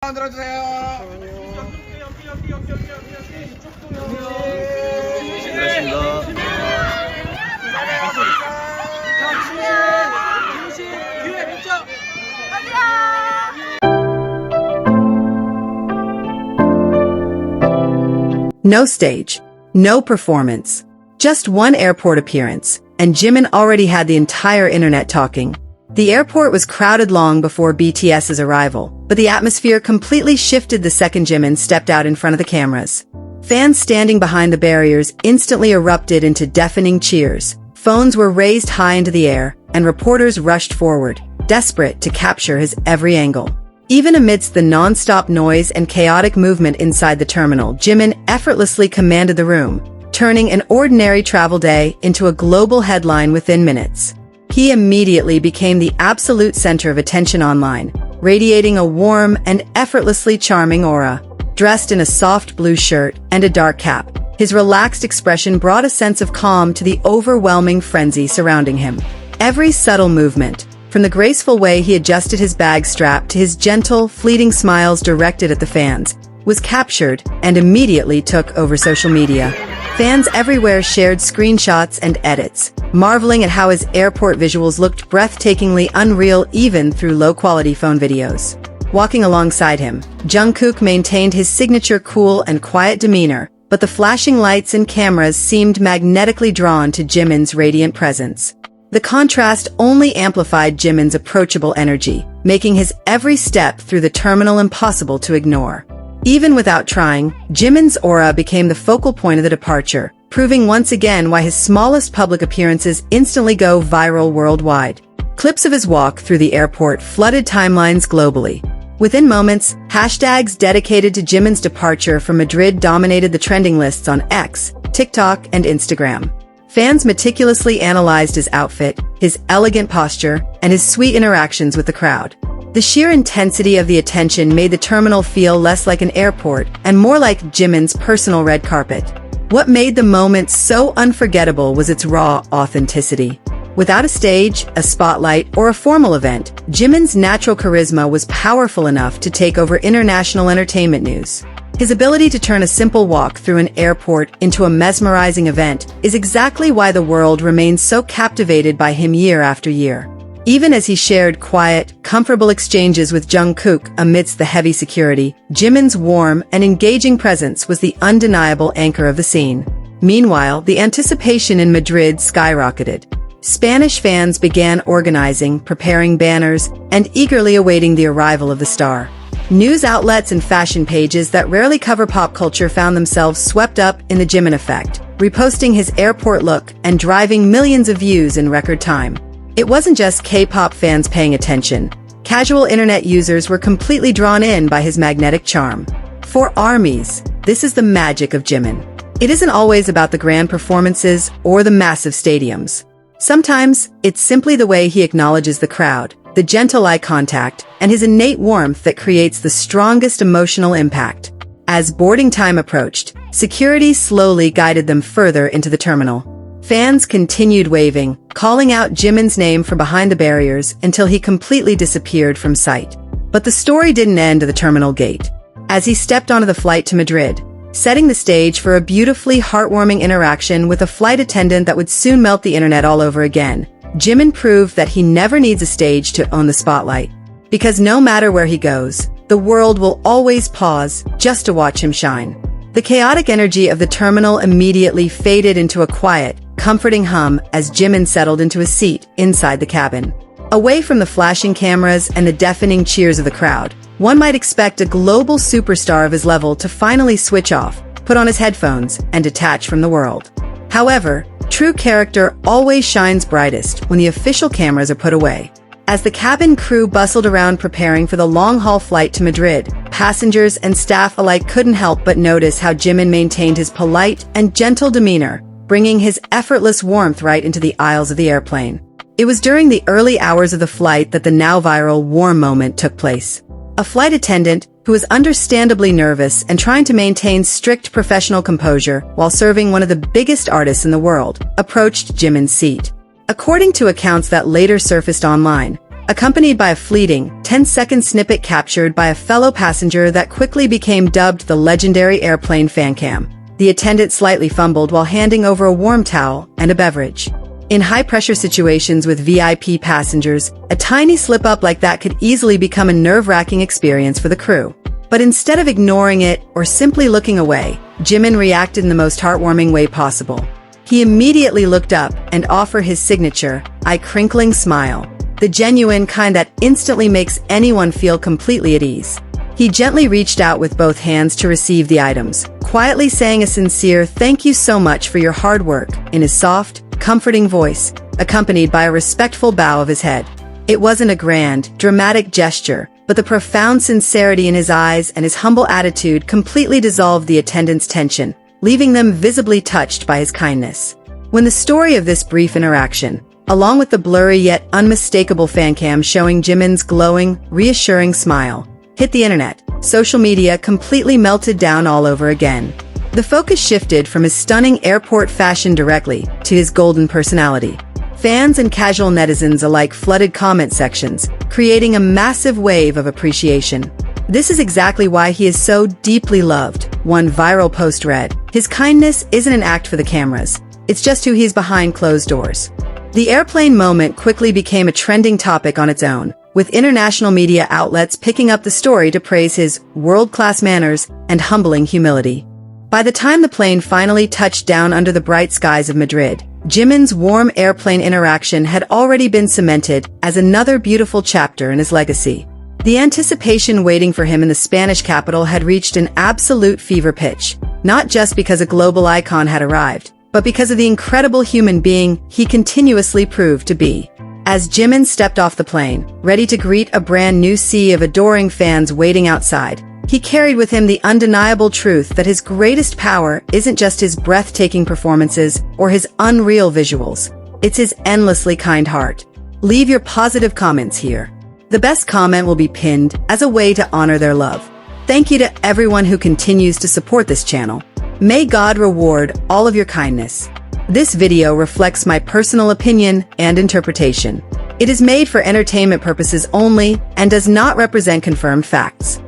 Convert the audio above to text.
만들어주세요. No stage, no performance, just one airport appearance, and Jimin already had the entire internet talking. The airport was crowded long before BTS's arrival, but the atmosphere completely shifted the second Jimin stepped out in front of the cameras. Fans standing behind the barriers instantly erupted into deafening cheers. Phones were raised high into the air, and reporters rushed forward, desperate to capture his every angle. Even amidst the non-stop noise and chaotic movement inside the terminal, Jimin effortlessly commanded the room, turning an ordinary travel day into a global headline within minutes. He immediately became the absolute center of attention online, radiating a warm and effortlessly charming aura. Dressed in a soft blue shirt and a dark cap, his relaxed expression brought a sense of calm to the overwhelming frenzy surrounding him. Every subtle movement, from the graceful way he adjusted his bag strap to his gentle, fleeting smiles directed at the fans, was captured and immediately took over social media. Fans everywhere shared screenshots and edits, marveling at how his airport visuals looked breathtakingly unreal even through low-quality phone videos. Walking alongside him, Jungkook maintained his signature cool and quiet demeanor, but the flashing lights and cameras seemed magnetically drawn to Jimin's radiant presence. The contrast only amplified Jimin's approachable energy, making his every step through the terminal impossible to ignore. Even without trying, Jimin's aura became the focal point of the departure, proving once again why his smallest public appearances instantly go viral worldwide. Clips of his walk through the airport flooded timelines globally. Within moments, hashtags dedicated to Jimin's departure from Madrid dominated the trending lists on X, TikTok, and Instagram. Fans meticulously analyzed his outfit, his elegant posture, and his sweet interactions with the crowd. The sheer intensity of the attention made the terminal feel less like an airport and more like Jimin's personal red carpet. What made the moment so unforgettable was its raw authenticity. Without a stage, a spotlight, or a formal event, Jimin's natural charisma was powerful enough to take over international entertainment news. His ability to turn a simple walk through an airport into a mesmerizing event is exactly why the world remains so captivated by him year after year. Even as he shared quiet, comfortable exchanges with Jungkook amidst the heavy security, Jimin's warm and engaging presence was the undeniable anchor of the scene. Meanwhile, the anticipation in Madrid skyrocketed. Spanish fans began organizing, preparing banners, and eagerly awaiting the arrival of the star. News outlets and fashion pages that rarely cover pop culture found themselves swept up in the Jimin effect, reposting his airport look and driving millions of views in record time. It wasn't just K-pop fans paying attention. Casual internet users were completely drawn in by his magnetic charm. For armies, this is the magic of Jimin. It isn't always about the grand performances or the massive stadiums. Sometimes, it's simply the way he acknowledges the crowd, the gentle eye contact, and his innate warmth that creates the strongest emotional impact. As boarding time approached, security slowly guided them further into the terminal. Fans continued waving, calling out Jimin's name from behind the barriers until he completely disappeared from sight. But the story didn't end at the terminal gate. As he stepped onto the flight to Madrid, setting the stage for a beautifully heartwarming interaction with a flight attendant that would soon melt the internet all over again, Jimin proved that he never needs a stage to own the spotlight. Because no matter where he goes, the world will always pause just to watch him shine. The chaotic energy of the terminal immediately faded into a quiet, comforting hum as Jimin settled into a seat inside the cabin. Away from the flashing cameras and the deafening cheers of the crowd, one might expect a global superstar of his level to finally switch off, put on his headphones, and detach from the world. However, true character always shines brightest when the official cameras are put away. As the cabin crew bustled around preparing for the long-haul flight to Madrid, passengers and staff alike couldn't help but notice how Jimin maintained his polite and gentle demeanor, bringing his effortless warmth right into the aisles of the airplane. It was during the early hours of the flight that the now viral warm moment took place. A flight attendant, who was understandably nervous and trying to maintain strict professional composure while serving one of the biggest artists in the world, approached Jimin's seat. According to accounts that later surfaced online, accompanied by a fleeting, 10-second snippet captured by a fellow passenger that quickly became dubbed the legendary airplane Fancam. The attendant slightly fumbled while handing over a warm towel and a beverage. In high-pressure situations with VIP passengers, a tiny slip-up like that could easily become a nerve-wracking experience for the crew. But instead of ignoring it or simply looking away, Jimin reacted in the most heartwarming way possible. He immediately looked up and offered his signature, eye-crinkling smile, the genuine kind that instantly makes anyone feel completely at ease. He gently reached out with both hands to receive the items, quietly saying a sincere "thank you so much for your hard work" in his soft, comforting voice, accompanied by a respectful bow of his head. It wasn't a grand, dramatic gesture, but the profound sincerity in his eyes and his humble attitude completely dissolved the attendants' tension, leaving them visibly touched by his kindness. When the story of this brief interaction, along with the blurry yet unmistakable fancam showing Jimin's glowing, reassuring smile, hit the internet, social media completely melted down all over again. The focus shifted from his stunning airport fashion directly to his golden personality. Fans and casual netizens alike flooded comment sections, creating a massive wave of appreciation. "This is exactly why he is so deeply loved," one viral post read. "His kindness isn't an act for the cameras. It's just who he is behind closed doors." The airplane moment quickly became a trending topic on its own, with international media outlets picking up the story to praise his world-class manners and humbling humility. By the time the plane finally touched down under the bright skies of Madrid, Jimin's warm airplane interaction had already been cemented as another beautiful chapter in his legacy. The anticipation waiting for him in the Spanish capital had reached an absolute fever pitch, not just because a global icon had arrived, but because of the incredible human being he continuously proved to be. As Jimin stepped off the plane, ready to greet a brand new sea of adoring fans waiting outside, he carried with him the undeniable truth that his greatest power isn't just his breathtaking performances or his unreal visuals. It's his endlessly kind heart. Leave your positive comments here. The best comment will be pinned as a way to honor their love. Thank you to everyone who continues to support this channel. May God reward all of your kindness. This video reflects my personal opinion and interpretation. It is made for entertainment purposes only and does not represent confirmed facts.